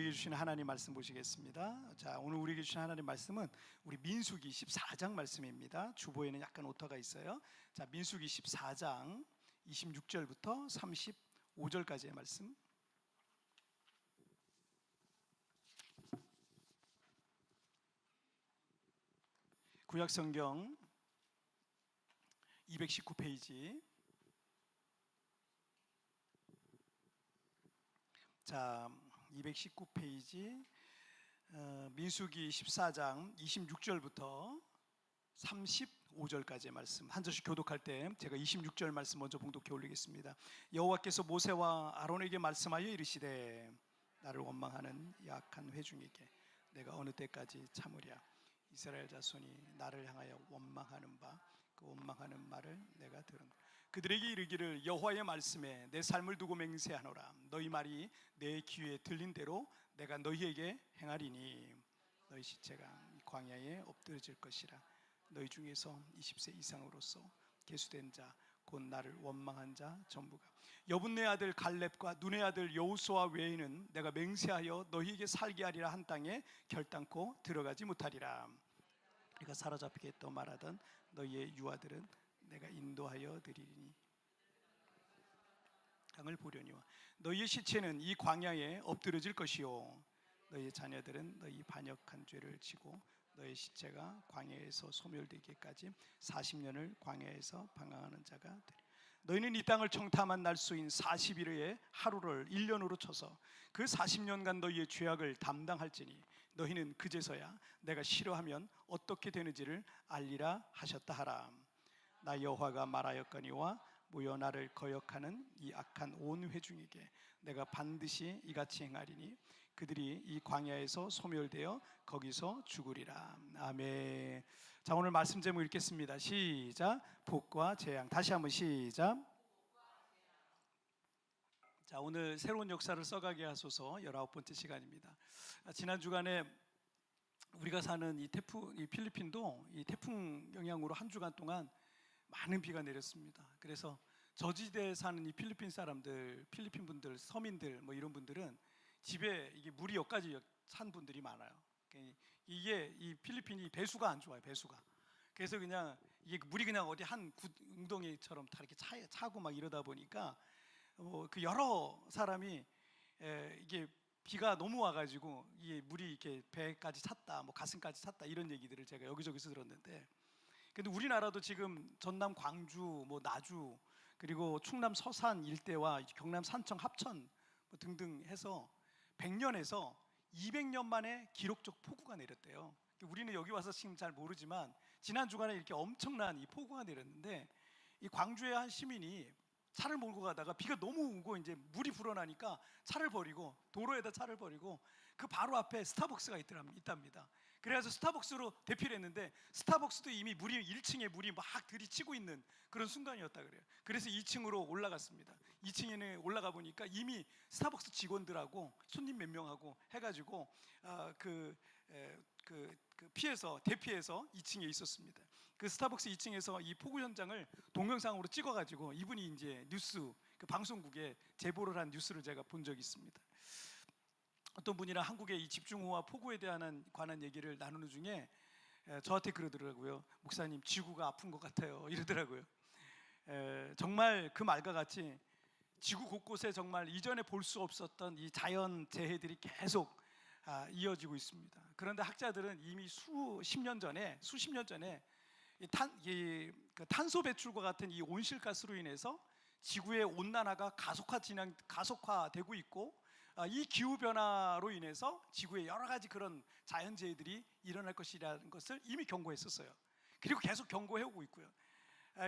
우리에게 주신 하나님 말씀 보시겠습니다. 자, 오늘 우리에게 주신 하나님 말씀은 우리 민수기 14장 말씀입니다. 주보에는 약간 오타가 있어요. 자, 민수기 14장 26절부터 35절까지의 말씀. 구약성경 219페이지. 자, 219페이지 민수기 14장 26절부터 35절까지의 말씀. 한 절씩 교독할 때 제가 26절 말씀 먼저 봉독해 올리겠습니다. 여호와께서 모세와 아론에게 말씀하여 이르시되 나를 원망하는 약한 회중에게 내가 어느 때까지 참으랴. 이스라엘 자손이 나를 향하여 원망하는 바 그 원망하는 말을 내가 들은 그들에게 이르기를 여호와의 말씀에 내 삶을 두고 맹세하노라. 너희 말이 내 귀에 들린 대로 내가 너희에게 행하리니 너희 시체가 광야에 엎드러질 것이라. 너희 중에서 20세 이상으로서 계수된 자 곧 나를 원망한 자 전부가 여분네 아들 갈렙과 눈의 아들 여호수아 외에는 내가 맹세하여 너희에게 살게 하리라 한 땅에 결단코 들어가지 못하리라. 내가 사로잡히겠다 말하던 너희의 유아들은 내가 인도하여 드리리니 강을 보려니와 너희의 시체는 이 광야에 엎드러질 것이요 너희의 자녀들은 너희 반역한 죄를 지고 너희 시체가 광야에서 소멸되기까지 40년을 광야에서 방황하는 자가 되리. 너희는 이 땅을 청탐한 날수인 40일의 하루를 1년으로 쳐서 그 40년간 너희의 죄악을 담당할지니 너희는 그제서야 내가 싫어하면 어떻게 되는지를 알리라 하셨다 하라. 나 여호와가 말하였거니와 모여 나를 거역하는 이 악한 온 회중에게 내가 반드시 이같이 행하리니 그들이 이 광야에서 소멸되어 거기서 죽으리라. 아멘. 자, 오늘 말씀 제목 읽겠습니다. 시작. 복과 재앙. 다시 한번 시작. 자, 오늘 새로운 역사를 써가게 하소서 19번째 시간입니다. 지난 주간에 우리가 사는 이 필리핀도 이 태풍 영향으로 한 주간 동안 많은 비가 내렸습니다. 그래서 저지대에 사는 이 필리핀 사람들, 필리핀 분들, 서민들 뭐 이런 분들은 집에 이게 물이 여기까지 찬 분들이 많아요. 이게 이 필리핀이 배수가 안 좋아요. 배수가. 그래서 그냥 이게 물이 그냥 어디 한 웅덩이처럼 다 이렇게 차고 막 이러다 보니까 그 여러 사람이 이게 비가 너무 와가지고 이게 물이 이렇게 배까지 찼다, 뭐 가슴까지 찼다 이런 얘기들을 제가 여기저기서 들었는데, 근데 우리나라도 지금 전남 광주, 뭐 나주, 그리고 충남 서산 일대와 경남 산청 합천 뭐 등등 해서 100년에서 200년 만에 기록적 폭우가 내렸대요. 우리는 여기 와서 지금 잘 모르지만 지난 주간에 이렇게 엄청난 이 폭우가 내렸는데, 이 광주의 한 시민이 차를 몰고 가다가 비가 너무 오고 이제 물이 불어나니까 차를 버리고 도로에다 차를 버리고 그 바로 앞에 스타벅스가 있답니다. 그래서 스타벅스로 대피를 했는데 스타벅스도 이미 1층에 물이 막 들이치고 있는 그런 순간이었다 그래요. 그래서 2층으로 올라갔습니다. 2층에 올라가 보니까 이미 스타벅스 직원들하고 손님 몇 명하고 해가지고 대피해서 2층에 있었습니다. 그 스타벅스 2층에서 이 폭우 현장을 동영상으로 찍어가지고 이분이 이제 뉴스 그 방송국에 제보를 한 뉴스를 제가 본 적이 있습니다. 어떤 분이랑 한국의 이 집중호우와 폭우에 관한 얘기를 나누는 중에 저한테 그러더라고요. 목사님, 지구가 아픈 것 같아요. 이러더라고요. 정말 그 말과 같이 지구 곳곳에 정말 이전에 볼 수 없었던 이 자연 재해들이 계속 이어지고 있습니다. 그런데 학자들은 이미 수십 년 전에 탄소 배출과 같은 이 온실가스로 인해서 지구의 온난화가 가속화되고 있고, 이 기후 변화로 인해서 지구에 여러 가지 그런 자연재해들이 일어날 것이라는 것을 이미 경고했었어요. 그리고 계속 경고해오고 있고요.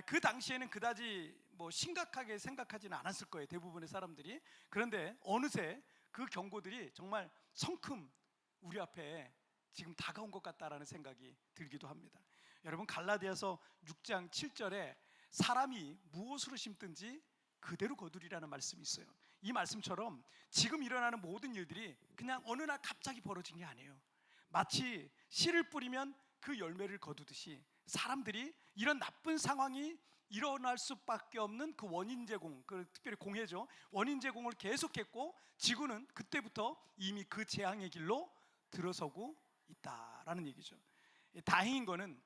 그 당시에는 그다지 뭐 심각하게 생각하지는 않았을 거예요, 대부분의 사람들이. 그런데 어느새 그 경고들이 정말 성큼 우리 앞에 지금 다가온 것 같다라는 생각이 들기도 합니다. 여러분, 갈라디아서 6장 7절에 사람이 무엇으로 심든지 그대로 거두리라는 말씀이 있어요. 이 말씀처럼 지금 일어나는 모든 일들이 그냥 어느 날 갑자기 벌어진 게 아니에요. 마치 씨를 뿌리면 그 열매를 거두듯이 사람들이 이런 나쁜 상황이 일어날 수밖에 없는 그 원인 제공, 그 특별히 공해죠. 원인 제공을 계속했고 지구는 그때부터 이미 그 재앙의 길로 들어서고 있다라는 얘기죠. 다행인 거는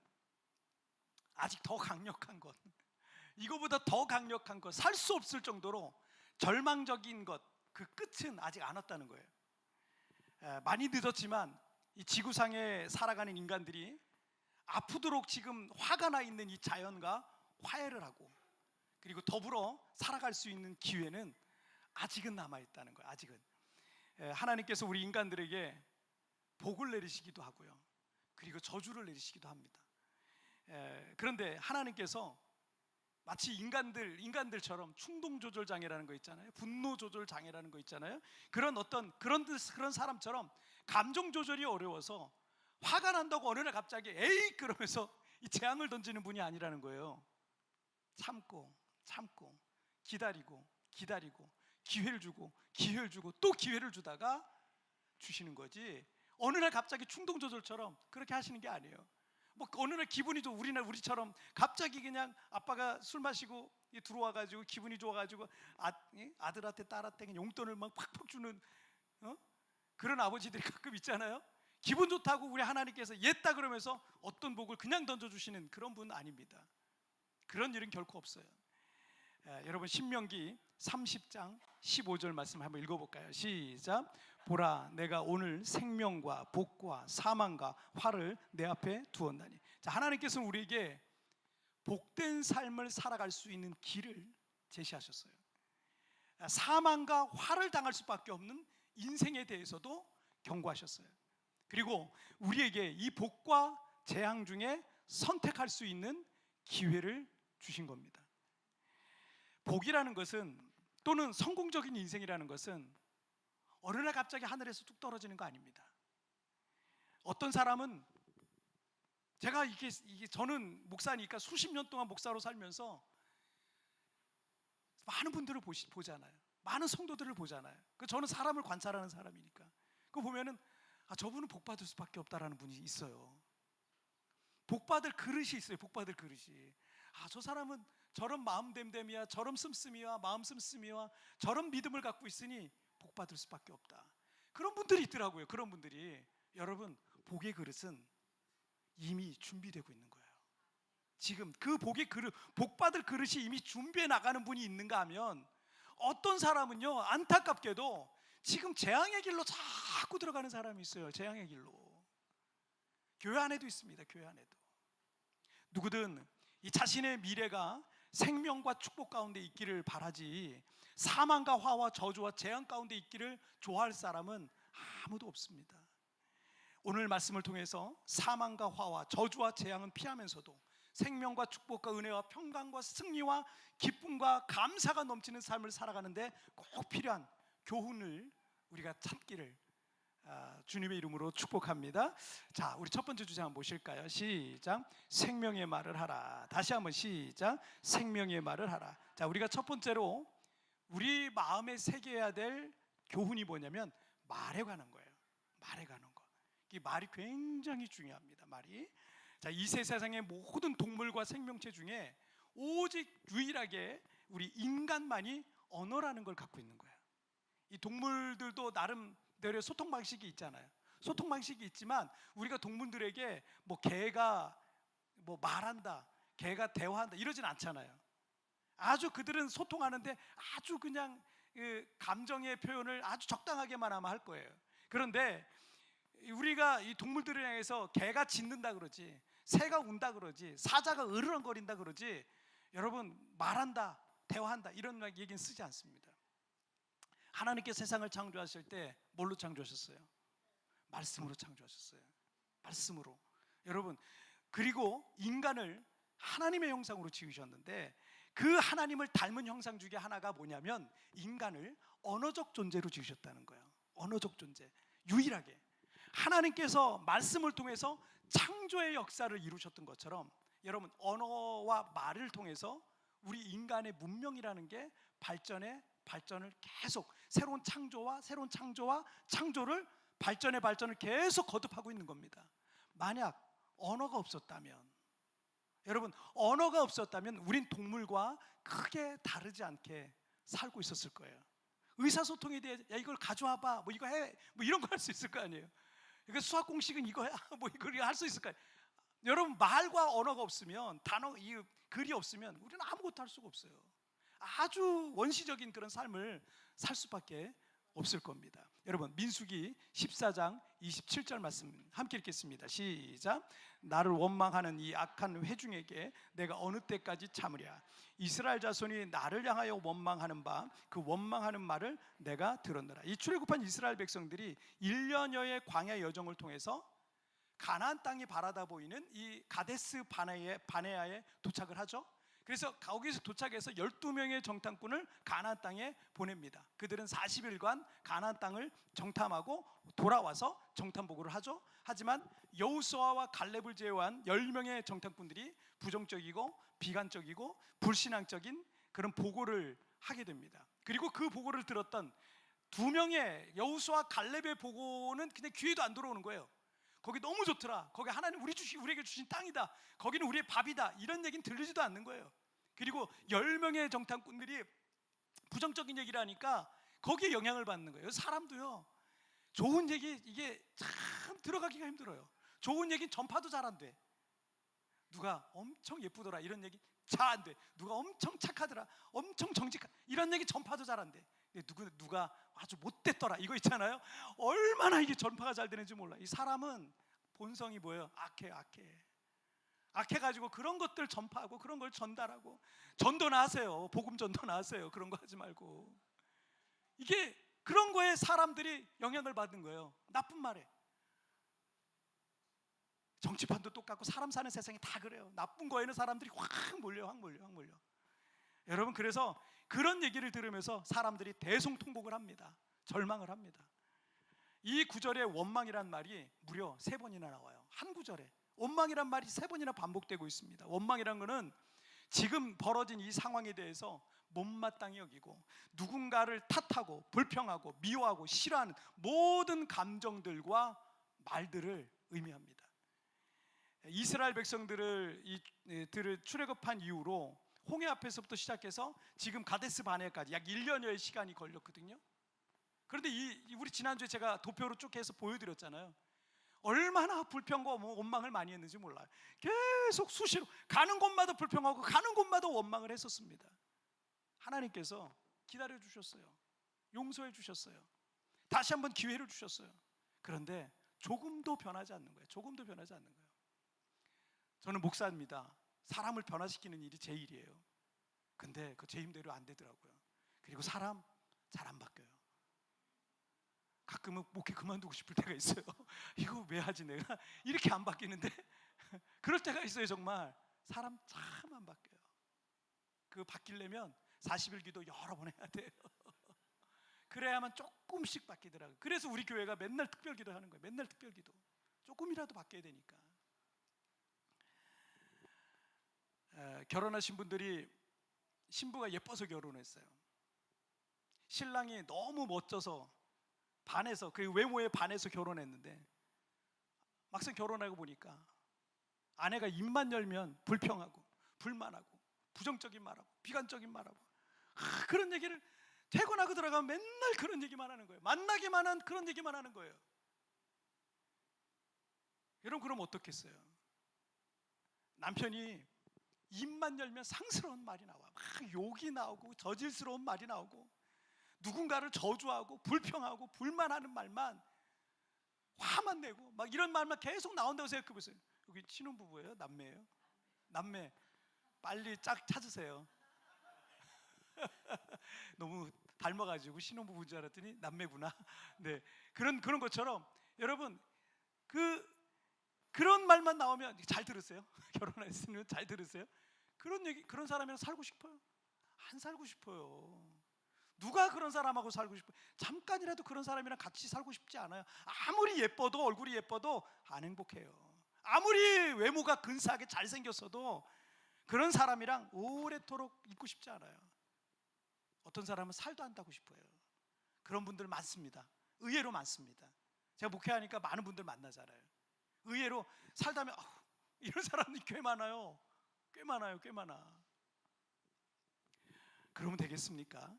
아직 더 강력한 것, 이거보다 더 강력한 것, 살 수 없을 정도로 절망적인 것, 그 끝은 아직 안 왔다는 거예요. 많이 늦었지만 이 지구상에 살아가는 인간들이 아프도록 지금 화가 나 있는 이 자연과 화해를 하고 그리고 더불어 살아갈 수 있는 기회는 아직은 남아있다는 거예요. 아직은 하나님께서 우리 인간들에게 복을 내리시기도 하고요, 그리고 저주를 내리시기도 합니다. 그런데 하나님께서 마치 인간들처럼 충동 조절 장애라는 거 있잖아요. 분노 조절 장애라는 거 있잖아요. 그런 사람처럼 감정 조절이 어려워서 화가 난다고 어느 날 갑자기 에이 그러면서 이 재앙을 던지는 분이 아니라는 거예요. 참고 기다리고 기회를 주고 또 기회를 주다가 주시는 거지, 어느 날 갑자기 충동 조절처럼 그렇게 하시는 게 아니에요. 뭐 어느 날 기분이 좋, 우리처럼 갑자기 그냥 아빠가 술 마시고 들어와가지고 기분이 좋아가지고 아들한테 딸한테 그냥 용돈을 막 팍팍 주는 그런 아버지들이 가끔 있잖아요. 기분 좋다고 우리 하나님께서 옛다 그러면서 어떤 복을 그냥 던져주시는 그런 분 아닙니다. 그런 일은 결코 없어요. 여러분 신명기 30장 15절 말씀 한번 읽어볼까요? 시작. 보라, 내가 오늘 생명과 복과 사망과 화를 내 앞에 두었나니. 자, 하나님께서는 우리에게 복된 삶을 살아갈 수 있는 길을 제시하셨어요. 사망과 화를 당할 수밖에 없는 인생에 대해서도 경고하셨어요. 그리고 우리에게 이 복과 재앙 중에 선택할 수 있는 기회를 주신 겁니다. 복이라는 것은, 또는 성공적인 인생이라는 것은 어느 날 갑자기 하늘에서 뚝 떨어지는 거 아닙니다. 어떤 사람은, 저는 목사니까 수십 년 동안 목사로 살면서 많은 분들을 보잖아요. 많은 성도들을 보잖아요. 저는 사람을 관찰하는 사람이니까 그거 보면은 저분은 복 받을 수밖에 없다라는 분이 있어요. 복 받을 그릇이 있어요. 복 받을 그릇이. 저 사람은 저런 마음됨됨이야, 저런 씀씀이와 마음 씀씀이와 저런 믿음을 갖고 있으니 복 받을 수밖에 없다. 그런 분들이 있더라고요. 그런 분들이. 여러분, 복의 그릇은 이미 준비되고 있는 거예요. 지금 그 복의 그릇, 복 받을 그릇이 이미 준비해 나가는 분이 있는가 하면, 어떤 사람은요 안타깝게도 지금 재앙의 길로 자꾸 들어가는 사람이 있어요. 재앙의 길로. 교회 안에도 있습니다. 교회 안에도. 누구든 이 자신의 미래가 생명과 축복 가운데 있기를 바라지 사망과 화와 저주와 재앙 가운데 있기를 좋아할 사람은 아무도 없습니다. 오늘 말씀을 통해서 사망과 화와 저주와 재앙은 피하면서도 생명과 축복과 은혜와 평강과 승리와 기쁨과 감사가 넘치는 삶을 살아가는데 꼭 필요한 교훈을 우리가 찾기를 주님의 이름으로 축복합니다. 자, 우리 첫 번째 주제 한번 보실까요? 시작. 생명의 말을 하라. 다시 한번 시작. 생명의 말을 하라. 자, 우리가 첫 번째로 우리 마음에 새겨야 될 교훈이 뭐냐면 말에 관한 거예요. 말에 관한 거. 이 말이 굉장히 중요합니다. 말이. 자, 이 세상의 모든 동물과 생명체 중에 오직 유일하게 우리 인간만이 언어라는 걸 갖고 있는 거예요. 이 동물들도 나름대로의 소통 방식이 있잖아요. 소통 방식이 있지만 우리가 동물들에게 개가 말한다, 개가 대화한다 이러진 않잖아요. 아주 그들은 소통하는데 아주 그냥 감정의 표현을 아주 적당하게만 하면 할 거예요. 그런데 우리가 이 동물들을 향해서 개가 짖는다 그러지, 새가 운다 그러지, 사자가 으르렁거린다 그러지, 여러분 말한다, 대화한다 이런 얘기는 쓰지 않습니다. 하나님께 세상을 창조하실 때 뭘로 창조하셨어요? 말씀으로 창조하셨어요. 말씀으로. 여러분, 그리고 인간을 하나님의 형상으로 지으셨는데 그 하나님을 닮은 형상 중에 하나가 뭐냐면 인간을 언어적 존재로 지으셨다는 거예요. 언어적 존재. 유일하게 하나님께서 말씀을 통해서 창조의 역사를 이루셨던 것처럼 여러분, 언어와 말을 통해서 우리 인간의 문명이라는 게 발전을 계속, 새로운 창조와 창조를 발전을 계속 거듭하고 있는 겁니다. 만약 언어가 없었다면, 여러분, 언어가 없었다면 우린 동물과 크게 다르지 않게 살고 있었을 거예요. 의사소통에 대해 야 이걸 가져와봐, 뭐 이거 해, 뭐 이런 거 할 수 있을 거 아니에요. 이거 수학 공식은 이거야, 뭐 이걸 할 수 있을까요? 여러분, 말과 언어가 없으면, 단어, 이 글이 없으면 우리는 아무것도 할 수가 없어요. 아주 원시적인 그런 삶을 살 수밖에 없을 겁니다. 여러분, 민수기 14장 27절 말씀 함께 읽겠습니다. 시작. 나를 원망하는 이 악한 회중에게 내가 어느 때까지 참으랴. 이스라엘 자손이 나를 향하여 원망하는 바 그 원망하는 말을 내가 들었노라. 이 출애굽한 이스라엘 백성들이 1년여의 광야 여정을 통해서 가나안 땅이 바라다 보이는 이 가데스 바네아에 도착을 하죠. 그래서 거기서 도착해서 12명의 정탐꾼을 가나안 땅에 보냅니다. 그들은 40일간 가나안 땅을 정탐하고 돌아와서 정탐 보고를 하죠. 하지만 여호수아와 갈렙을 제외한 10명의 정탐꾼들이 부정적이고 비관적이고 불신앙적인 그런 보고를 하게 됩니다. 그리고 그 보고를 들었던 2명의 여호수아 갈렙의 보고는 그냥 귀에도 안 들어오는 거예요. 거기 너무 좋더라, 거기 하나님 우리에게 주신 땅이다, 거기는 우리의 밥이다, 이런 얘기는 들리지도 않는 거예요. 그리고 10명의 정탐꾼들이 부정적인 얘기를 하니까 거기에 영향을 받는 거예요. 사람도요, 좋은 얘기 이게 참 들어가기가 힘들어요. 좋은 얘기는 전파도 잘 안 돼. 누가 엄청 예쁘더라 이런 얘기 잘 안 돼. 누가 엄청 착하더라, 엄청 정직한, 이런 얘기 전파도 잘 안 돼. 누가 아주 못됐더라 이거 있잖아요. 얼마나 이게 전파가 잘 되는지 몰라. 이 사람은 본성이 뭐예요? 악해가지고 그런 것들 전파하고 그런 걸 전달하고, 전도나 하세요. 복음 전도나 하세요. 그런 거 하지 말고. 이게 그런 거에 사람들이 영향을 받는 거예요. 나쁜 말에. 정치판도 똑같고 사람 사는 세상이 다 그래요. 나쁜 거에는 사람들이 확 몰려. 여러분, 그래서 그런 얘기를 들으면서 사람들이 대성통곡을 합니다. 절망을 합니다. 이 구절에 원망이란 말이 무려 3번이나 나와요. 한 구절에 원망이란 말이 3번이나 반복되고 있습니다. 원망이란 거는 지금 벌어진 이 상황에 대해서 못마땅히 여기고 누군가를 탓하고 불평하고 미워하고 싫어하는 모든 감정들과 말들을 의미합니다. 이스라엘 백성들을 출애굽한 이후로 홍해 앞에서부터 시작해서 지금 가데스 바네까지 약 1년여의 시간이 걸렸거든요. 그런데 우리 지난주에 제가 도표로 쭉 해서 보여드렸잖아요. 얼마나 불평과 원망을 많이 했는지 몰라요. 계속 수시로 가는 곳마다 불평하고 가는 곳마다 원망을 했었습니다. 하나님께서 기다려 주셨어요. 용서해 주셨어요. 다시 한번 기회를 주셨어요. 그런데 조금도 변하지 않는 거예요. 저는 목사입니다. 사람을 변화시키는 일이 제 일이에요. 근데 그 제 힘대로 안 되더라고요. 그리고 사람 잘 안 바뀌어요. 가끔은 목회 그만두고 싶을 때가 있어요. 이거 왜 하지 내가? 이렇게 안 바뀌는데? 그럴 때가 있어요. 정말 사람 참 안 바뀌어요. 그 바뀌려면 40일 기도 여러 번 해야 돼요. 그래야만 조금씩 바뀌더라고요. 그래서 우리 교회가 맨날 특별 기도 하는 거예요. 맨날 특별 기도. 조금이라도 바뀌어야 되니까. 결혼하신 분들이 신부가 예뻐서 결혼했어요. 신랑이 너무 멋져서 반해서, 그 외모에 반해서 결혼했는데 막상 결혼하고 보니까 아내가 입만 열면 불평하고 불만하고 부정적인 말하고 비관적인 말하고 그런 얘기를, 퇴근하고 들어가면 맨날 그런 얘기만 하는 거예요. 만나기만 한 그런 얘기만 하는 거예요. 여러분, 그럼 어떻겠어요? 남편이 입만 열면 상스러운 말이 나와. 막 욕이 나오고 저질스러운 말이 나오고 누군가를 저주하고 불평하고 불만하는 말만, 화만 내고 막 이런 말만 계속 나온다고 생각해 보세요. 여기 신혼부부예요? 남매예요? 남매. 빨리 짝 찾으세요. 너무 닮아가지고 신혼부부인 줄 알았더니 남매구나. 네, 그런 것처럼 여러분, 그런 말만 나오면 잘 들으세요. 결혼했으면 잘 들으세요. 그런 사람이랑 살고 싶어요? 안 살고 싶어요. 누가 그런 사람하고 살고 싶어요? 잠깐이라도 그런 사람이랑 같이 살고 싶지 않아요. 아무리 예뻐도, 얼굴이 예뻐도 안 행복해요. 아무리 외모가 근사하게 잘생겼어도 그런 사람이랑 오래도록 있고 싶지 않아요. 어떤 사람은 살도 안 타고 싶어요. 그런 분들 많습니다. 의외로 많습니다. 제가 목회하니까 많은 분들 만나잖아요. 의외로 살다면 이런 사람이 꽤 많아요. 꽤 많아요, 꽤 많아. 그러면 되겠습니까?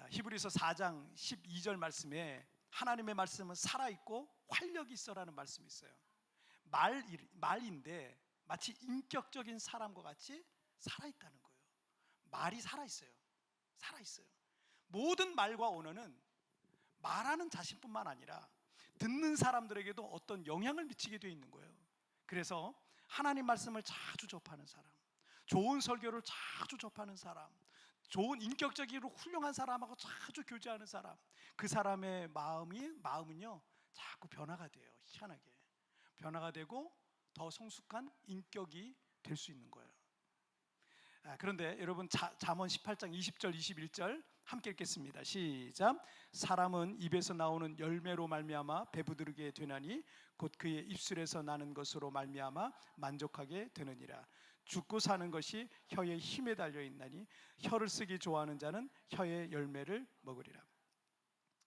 히브리서 4장 12절 말씀에 하나님의 말씀은 살아있고 활력이 있어라는 말씀이 있어요. 말인데 마치 인격적인 사람과 같이 살아있다는 거예요. 말이 살아있어요. 살아있어요. 모든 말과 언어는 말하는 자신뿐만 아니라 듣는 사람들에게도 어떤 영향을 미치게 되어 있는 거예요. 그래서 하나님 말씀을 자주 접하는 사람, 좋은 설교를 자주 접하는 사람, 좋은 인격적으로 훌륭한 사람하고 자주 교제하는 사람, 그 사람의 마음은요 자꾸 변화가 돼요. 희한하게 변화가 되고 더 성숙한 인격이 될 수 있는 거예요. 그런데 여러분 잠언 18장 20절 21절 함께 읽겠습니다. 시작. 사람은 입에서 나오는 열매로 말미암아 배부르게 되나니 곧 그의 입술에서 나는 것으로 말미암아 만족하게 되느니라. 죽고 사는 것이 혀의 힘에 달려 있나니 혀를 쓰기 좋아하는 자는 혀의 열매를 먹으리라.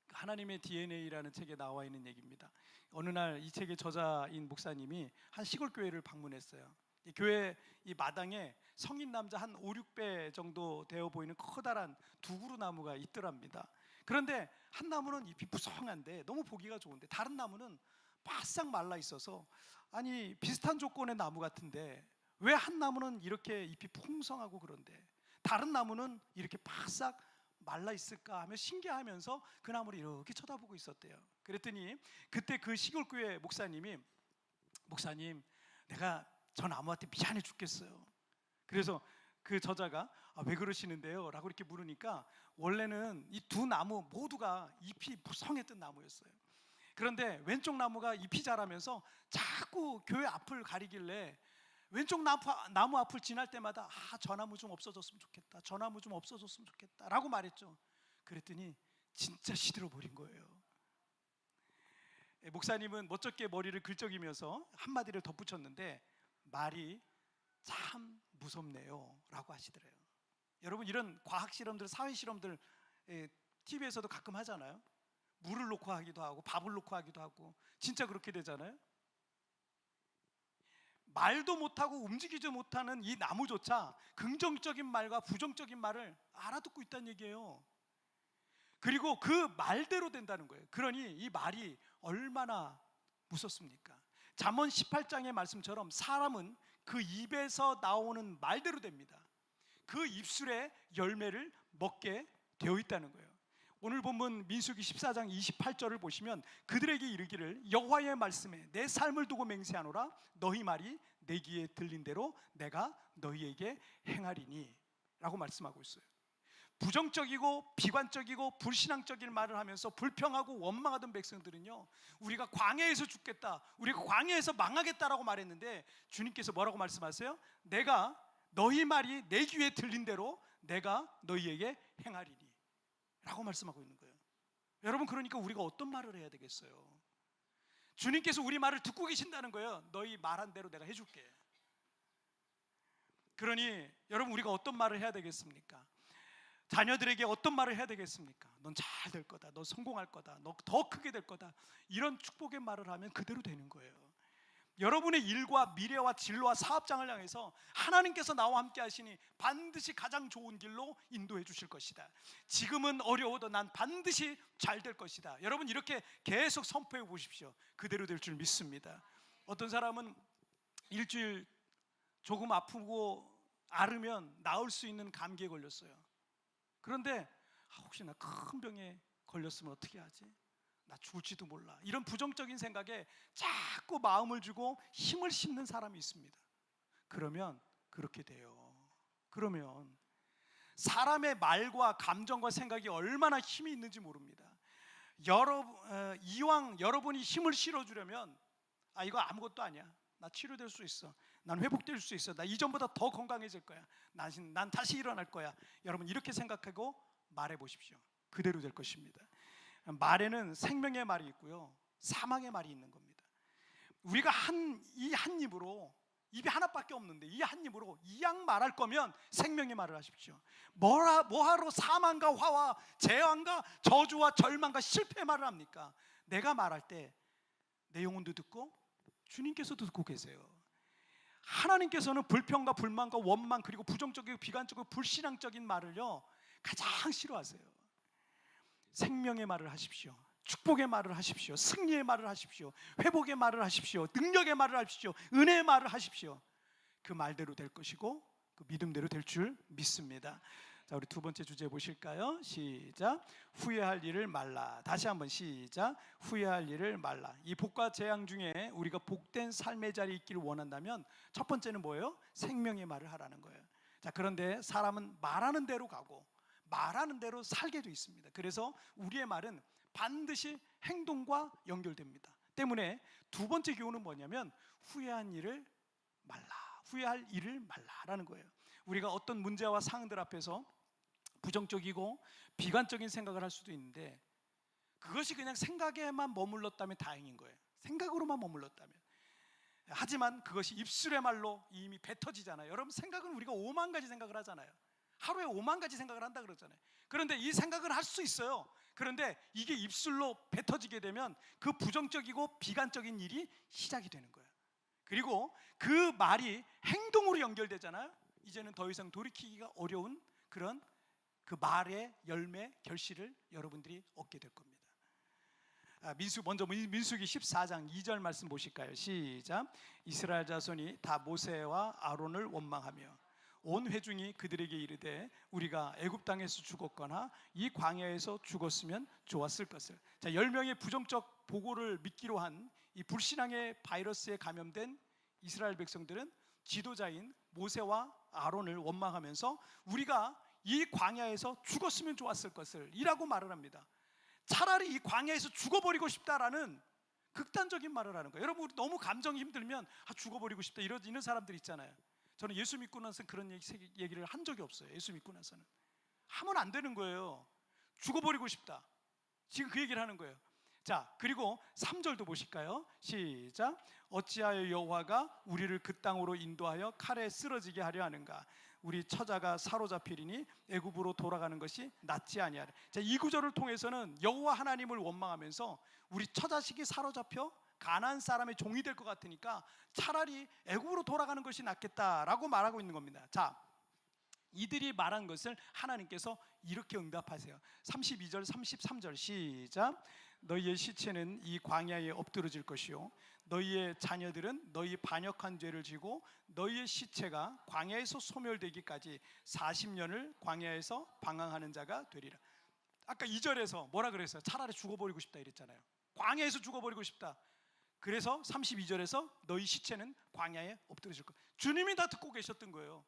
하나님의 DNA라는 책에 나와 있는 얘기입니다. 어느 날 이 책의 저자인 목사님이 한 시골 교회를 방문했어요. 이 교회 이 마당에 성인 남자 한 5, 6배 정도 되어 보이는 커다란 두그루 나무가 있더랍니다. 그런데 한 나무는 잎이 무성한데 너무 보기가 좋은데 다른 나무는 바싹 말라 있어서 아니 비슷한 조건의 나무 같은데 왜 한 나무는 이렇게 잎이 풍성하고 그런데 다른 나무는 이렇게 바싹 말라 있을까 하며 신기하면서 그 나무를 이렇게 쳐다보고 있었대요. 그랬더니 그때 그 시골교회 목사님 내가 저 나무한테 미안해 죽겠어요. 그래서 그 저자가 왜 그러시는데요? 라고 이렇게 물으니까 원래는 이 두 나무 모두가 잎이 무성했던 나무였어요. 그런데 왼쪽 나무가 잎이 자라면서 자꾸 교회 앞을 가리길래 왼쪽 나무 앞을 지날 때마다 저 나무 좀 없어졌으면 좋겠다, 저 나무 좀 없어졌으면 좋겠다 라고 말했죠. 그랬더니 진짜 시들어버린 거예요. 목사님은 멋쩍게 머리를 긁적이면서 한마디를 덧붙였는데 말이 참 무섭네요 라고 하시더래요. 여러분 이런 과학실험들, 사회실험들 TV에서도 가끔 하잖아요. 물을 놓고 하기도 하고 밥을 놓고 하기도 하고 진짜 그렇게 되잖아요. 말도 못하고 움직이지 못하는 이 나무조차 긍정적인 말과 부정적인 말을 알아듣고 있다는 얘기예요. 그리고 그 말대로 된다는 거예요. 그러니 이 말이 얼마나 무섭습니까? 잠언 18장의 말씀처럼 사람은 그 입에서 나오는 말대로 됩니다. 그 입술의 열매를 먹게 되어 있다는 거예요. 오늘 본문 민수기 14장 28절을 보시면 그들에게 이르기를 여호와의 말씀에 내 삶을 두고 맹세하노라 너희 말이 내 귀에 들린 대로 내가 너희에게 행하리니 라고 말씀하고 있어요. 부정적이고 비관적이고 불신앙적인 말을 하면서 불평하고 원망하던 백성들은요 우리가 광야에서 죽겠다, 우리가 광야에서 망하겠다라고 말했는데 주님께서 뭐라고 말씀하세요? 내가 너희 말이 내 귀에 들린 대로 내가 너희에게 행하리니 라고 말씀하고 있는 거예요. 여러분 그러니까 우리가 어떤 말을 해야 되겠어요? 주님께서 우리 말을 듣고 계신다는 거예요. 너희 말한 대로 내가 해줄게. 그러니 여러분 우리가 어떤 말을 해야 되겠습니까? 자녀들에게 어떤 말을 해야 되겠습니까? 넌 잘 될 거다, 너 성공할 거다, 너 더 크게 될 거다, 이런 축복의 말을 하면 그대로 되는 거예요. 여러분의 일과 미래와 진로와 사업장을 향해서 하나님께서 나와 함께 하시니 반드시 가장 좋은 길로 인도해 주실 것이다. 지금은 어려워도 난 반드시 잘 될 것이다. 여러분 이렇게 계속 선포해 보십시오. 그대로 될 줄 믿습니다. 어떤 사람은 일주일 조금 아프고 앓으면 나을 수 있는 감기에 걸렸어요. 그런데 혹시 나 큰 병에 걸렸으면 어떻게 하지? 나 죽을지도 몰라. 이런 부정적인 생각에 자꾸 마음을 주고 힘을 싣는 사람이 있습니다. 그러면 그렇게 돼요. 그러면 사람의 말과 감정과 생각이 얼마나 힘이 있는지 모릅니다. 이왕 여러분이 힘을 실어주려면 이거 아무것도 아니야, 나 치료될 수 있어, 난 회복될 수 있어, 나 이전보다 더 건강해질 거야, 난 다시 일어날 거야. 여러분 이렇게 생각하고 말해 보십시오. 그대로 될 것입니다. 말에는 생명의 말이 있고요 사망의 말이 있는 겁니다. 우리가 이 한 입으로, 입이 하나밖에 없는데 이 한 입으로 이왕 말할 거면 생명의 말을 하십시오. 뭐하러 사망과 화와 재앙과 저주와 절망과 실패의 말을 합니까? 내가 말할 때 내 영혼도 듣고 주님께서도 듣고 계세요. 하나님께서는 불평과 불만과 원망 그리고 부정적이고 비관적이고 불신앙적인 말을요 가장 싫어하세요. 생명의 말을 하십시오. 축복의 말을 하십시오. 승리의 말을 하십시오. 회복의 말을 하십시오. 능력의 말을 하십시오. 은혜의 말을 하십시오. 그 말대로 될 것이고 그 믿음대로 될 줄 믿습니다. 자, 우리 두 번째 주제 보실까요? 시작. 후회할 일을 말라. 다시 한번 시작. 후회할 일을 말라. 이 복과 재앙 중에 우리가 복된 삶의 자리에 있기를 원한다면 첫 번째는 뭐예요? 생명의 말을 하라는 거예요. 자, 그런데 사람은 말하는 대로 가고 말하는 대로 살게 돼 있습니다. 그래서 우리의 말은 반드시 행동과 연결됩니다. 때문에 두 번째 교훈은 뭐냐면 후회한 일을 말라. 후회할 일을 말라라는 거예요. 우리가 어떤 문제와 상황들 앞에서 부정적이고 비관적인 생각을 할 수도 있는데 그것이 그냥 생각에만 머물렀다면 다행인 거예요. 생각으로만 머물렀다면. 하지만 그것이 입술의 말로 이미 뱉어지잖아요. 여러분, 생각은 우리가 5만 가지 생각을 하잖아요. 하루에 5만 가지 생각을 한다 그러잖아요. 그런데 이 생각을 할 수 있어요. 그런데 이게 입술로 뱉어지게 되면 그 부정적이고 비관적인 일이 시작이 되는 거예요. 그리고 그 말이 행동으로 연결되잖아요. 이제는 더 이상 돌이키기가 어려운 그런 그 말의 열매, 결실을 여러분들이 얻게 될 겁니다. 먼저 민수기 14장 2절 말씀 보실까요? 시작. 이스라엘 자손이 다 모세와 아론을 원망하며 온 회중이 그들에게 이르되 우리가 애굽 땅에서 죽었거나 이 광야에서 죽었으면 좋았을 것을. 자, 10명의 부정적 보고를 믿기로 한 이 불신앙의 바이러스에 감염된 이스라엘 백성들은 지도자인 모세와 아론을 원망하면서 우리가 이 광야에서 죽었으면 좋았을 것을 이라고 말을 합니다. 차라리 이 광야에서 죽어버리고 싶다라는 극단적인 말을 하는 거예요. 여러분, 우리 너무 감정이 힘들면 죽어버리고 싶다 이런 사람들 있잖아요. 저는 예수 믿고 나서 그런 얘기를 한 적이 없어요. 예수 믿고 나서는 하면 안 되는 거예요. 죽어버리고 싶다, 지금 그 얘기를 하는 거예요. 자, 그리고 3절도 보실까요? 시작. 어찌하여 여호와가 우리를 그 땅으로 인도하여 칼에 쓰러지게 하려 하는가? 우리 처자가 사로잡히리니 애굽으로 돌아가는 것이 낫지 아니하리. 자, 이 구절을 통해서는 여호와 하나님을 원망하면서 우리 처자식이 사로잡혀 가나안 사람의 종이 될 것 같으니까 차라리 애굽으로 돌아가는 것이 낫겠다라고 말하고 있는 겁니다. 자, 이들이 말한 것을 하나님께서 이렇게 응답하세요. 32절 33절 시작. 너희의 시체는 이 광야에 엎드러질 것이요 너희의 자녀들은 너희 반역한 죄를 지고 너희의 시체가 광야에서 소멸되기까지 40년을 광야에서 방황하는 자가 되리라. 아까 2절에서 뭐라 그랬어요? 차라리 죽어버리고 싶다 이랬잖아요. 광야에서 죽어버리고 싶다. 그래서 32절에서 너희 시체는 광야에 엎드러질 것. 주님이 다 듣고 계셨던 거예요.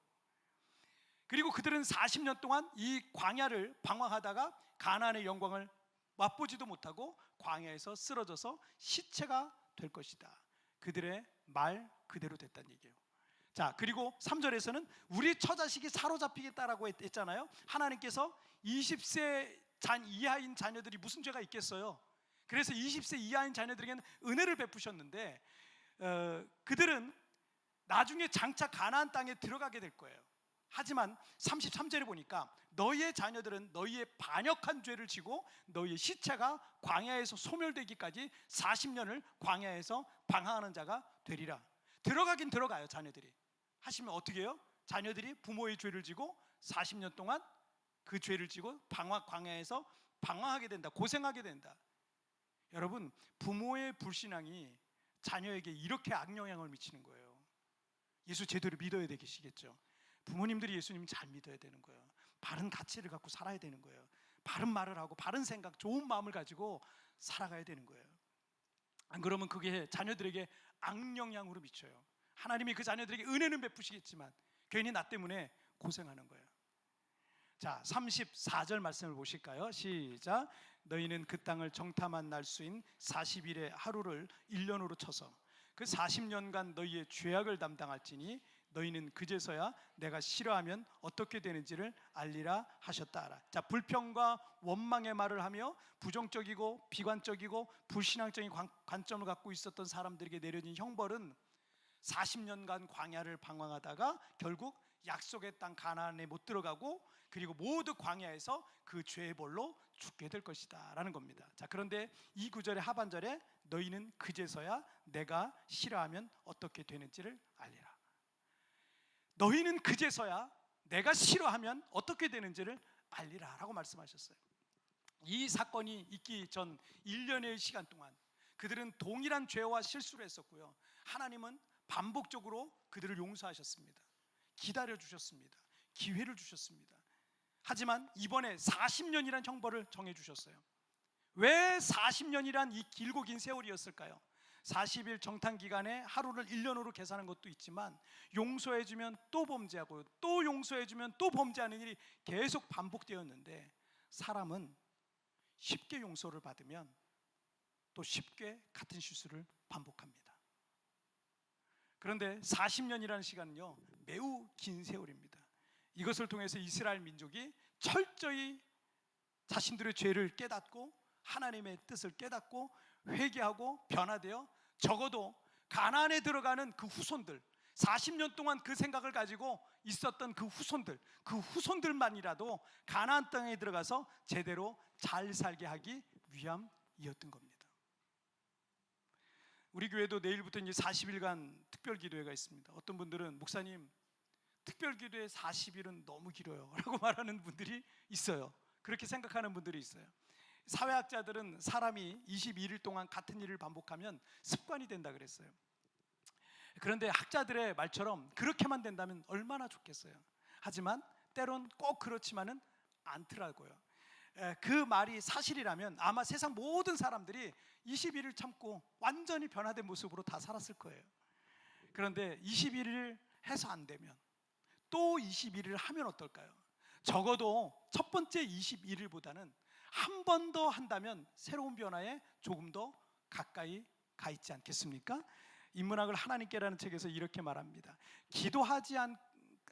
그리고 그들은 40년 동안 이 광야를 방황하다가 가나안의 영광을 맛보지도 못하고 광야에서 쓰러져서 시체가 될 것이다. 그들의 말 그대로 됐다는 얘기예요. 자, 그리고 3절에서는 우리 처자식이 사로잡히겠다라고 했잖아요. 하나님께서 20세 이하인 자녀들이 무슨 죄가 있겠어요? 그래서 20세 이하인 자녀들에게는 은혜를 베푸셨는데 그들은 나중에 장차 가나안 땅에 들어가게 될 거예요. 하지만 33절에 보니까 너희의 자녀들은 너희의 반역한 죄를 지고 너희의 시체가 광야에서 소멸되기까지 40년을 광야에서 방황하는 자가 되리라. 들어가긴 들어가요. 자녀들이 하시면 어떻게 해요? 자녀들이 부모의 죄를 지고 40년 동안 그 죄를 지고 광야에서 방황하게 된다. 고생하게 된다. 여러분, 부모의 불신앙이 자녀에게 이렇게 악영향을 미치는 거예요. 예수 제대로 믿어야 되시겠죠. 부모님들이 예수님 잘 믿어야 되는 거예요. 바른 가치를 갖고 살아야 되는 거예요. 바른 말을 하고 바른 생각, 좋은 마음을 가지고 살아가야 되는 거예요. 안 그러면 그게 자녀들에게 악영향으로 미쳐요. 하나님이 그 자녀들에게 은혜는 베푸시겠지만 괜히 나 때문에 고생하는 거예요. 자, 34절 말씀을 보실까요? 시작. 너희는 그 땅을 정탐한 날수인 40일의 하루를 1년으로 쳐서 그 40년간 너희의 죄악을 담당할지니 너희는 그제서야 내가 싫어하면 어떻게 되는지를 알리라 하셨다 하라. 자, 불평과 원망의 말을 하며 부정적이고 비관적이고 불신앙적인 관점을 갖고 있었던 사람들에게 내려진 형벌은 40년간 광야를 방황하다가 결국 약속의 땅 가나안에 못 들어가고 그리고 모두 광야에서 그 죄의 벌로 죽게 될 것이다 라는 겁니다. 자, 그런데 이 구절의 하반절에 너희는 그제서야 내가 싫어하면 어떻게 되는지를 알리라. 너희는 그제서야 내가 싫어하면 어떻게 되는지를 알리라 라고 말씀하셨어요. 이 사건이 있기 전 1년의 시간 동안 그들은 동일한 죄와 실수를 했었고요, 하나님은 반복적으로 그들을 용서하셨습니다. 기다려 주셨습니다. 기회를 주셨습니다. 하지만 이번에 40년이란 형벌을 정해 주셨어요. 왜 40년이란 이 길고 긴 세월이었을까요? 40일 정탐 기간에 하루를 1년으로 계산한 것도 있지만, 용서해주면 또 범죄하고 또 용서해주면 또 범죄하는 일이 계속 반복되었는데, 사람은 쉽게 용서를 받으면 또 쉽게 같은 실수를 반복합니다. 그런데 40년이라는 시간은요, 매우 긴 세월입니다. 이것을 통해서 이스라엘 민족이 철저히 자신들의 죄를 깨닫고 하나님의 뜻을 깨닫고 회개하고 변화되어 적어도 가나안에 들어가는 그 후손들, 40년 동안 그 생각을 가지고 있었던 그 후손들만이라도 가나안 땅에 들어가서 제대로 잘 살게 하기 위함이었던 겁니다. 우리 교회도 내일부터 이제 40일간 특별 기도회가 있습니다. 어떤 분들은 목사님, 특별 기도회 40일은 너무 길어요 라고 말하는 분들이 있어요. 그렇게 생각하는 분들이 있어요. 사회학자들은 사람이 21일 동안 같은 일을 반복하면 습관이 된다 그랬어요. 그런데 학자들의 말처럼 그렇게만 된다면 얼마나 좋겠어요. 하지만 때론 꼭 그렇지만은 않더라고요. 그 말이 사실이라면 아마 세상 모든 사람들이 21일 참고 완전히 변화된 모습으로 다 살았을 거예요. 그런데 21일 해서 안 되면 또 21일을 하면 어떨까요? 적어도 첫 번째 21일보다는 한 번 더 한다면 새로운 변화에 조금 더 가까이 가 있지 않겠습니까? 인문학을 하나님께라는 책에서 이렇게 말합니다. 기도하지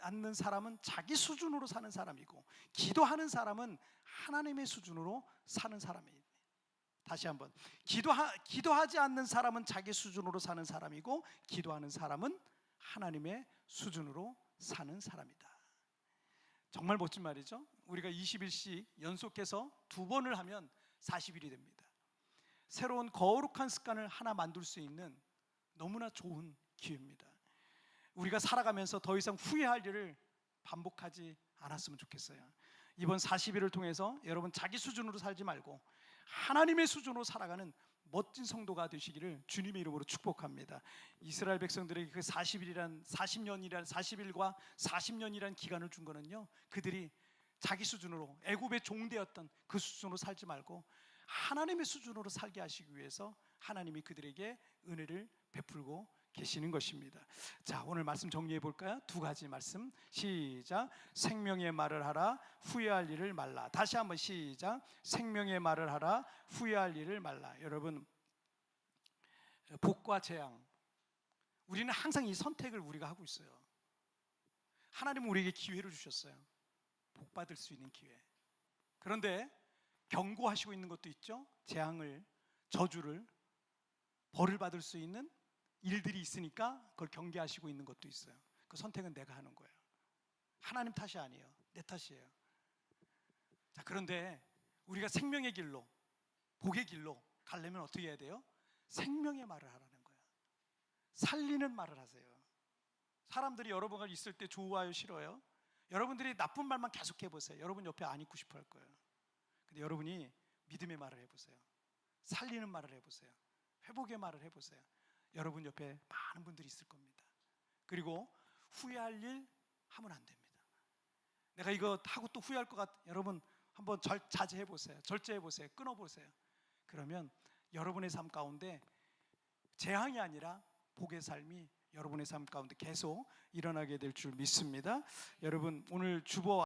않는 사람은 자기 수준으로 사는 사람이고, 기도하는 사람은 하나님의 수준으로 사는 사람입니다. 다시 한번, 기도하지 않는 사람은 자기 수준으로 사는 사람이고, 기도하는 사람은 하나님의 수준으로 사는 사람이다. 정말 멋진 말이죠. 우리가 20일씩 연속해서 2번을 하면 40일이 됩니다. 새로운 거룩한 습관을 하나 만들 수 있는 너무나 좋은 기회입니다. 우리가 살아가면서 더 이상 후회할 일을 반복하지 않았으면 좋겠어요. 이번 40일을 통해서 여러분 자기 수준으로 살지 말고 하나님의 수준으로 살아가는 멋진 성도가 되시기를 주님의 이름으로 축복합니다. 이스라엘 백성들에게 그 40일과 40년이란 기간을 준 거는요, 그들이 자기 수준으로 애굽의 종되었던 그 수준으로 살지 말고 하나님의 수준으로 살게 하시기 위해서 하나님이 그들에게 은혜를 베풀고 계시는 것입니다. 자, 오늘 말씀 정리해 볼까요? 2가지 말씀. 시작. 생명의 말을 하라, 후회할 일을 말라. 다시 한번 시작. 생명의 말을 하라, 후회할 일을 말라. 여러분, 복과 재앙, 우리는 항상 이 선택을 우리가 하고 있어요. 하나님은 우리에게 기회를 주셨어요. 복 받을 수 있는 기회. 그런데 경고하시고 있는 것도 있죠. 재앙을, 저주를, 벌을 받을 수 있는 일들이 있으니까 그걸 경계하시고 있는 것도 있어요. 그 선택은 내가 하는 거예요. 하나님 탓이 아니에요. 내 탓이에요. 자, 그런데 우리가 생명의 길로, 복의 길로 가려면 어떻게 해야 돼요? 생명의 말을 하라는 거예요. 살리는 말을 하세요. 사람들이 여러분과 있을 때 좋아요, 싫어요? 여러분들이 나쁜 말만 계속 해보세요. 여러분 옆에 안 있고 싶어 할 거예요. 근데 여러분이 믿음의 말을 해보세요. 살리는 말을 해보세요. 회복의 말을 해보세요. 여러분 옆에 많은 분들이 있을 겁니다. 그리고 후회할 일 하면 안 됩니다. 내가 이거 하고 또 후회할 것 같아. 여러분 한번 자제해 보세요. 절제해 보세요. 끊어 보세요. 그러면 여러분의 삶 가운데 재앙이 아니라 복의 삶이 여러분의 삶 가운데 계속 일어나게 될 줄 믿습니다. 여러분, 오늘 주보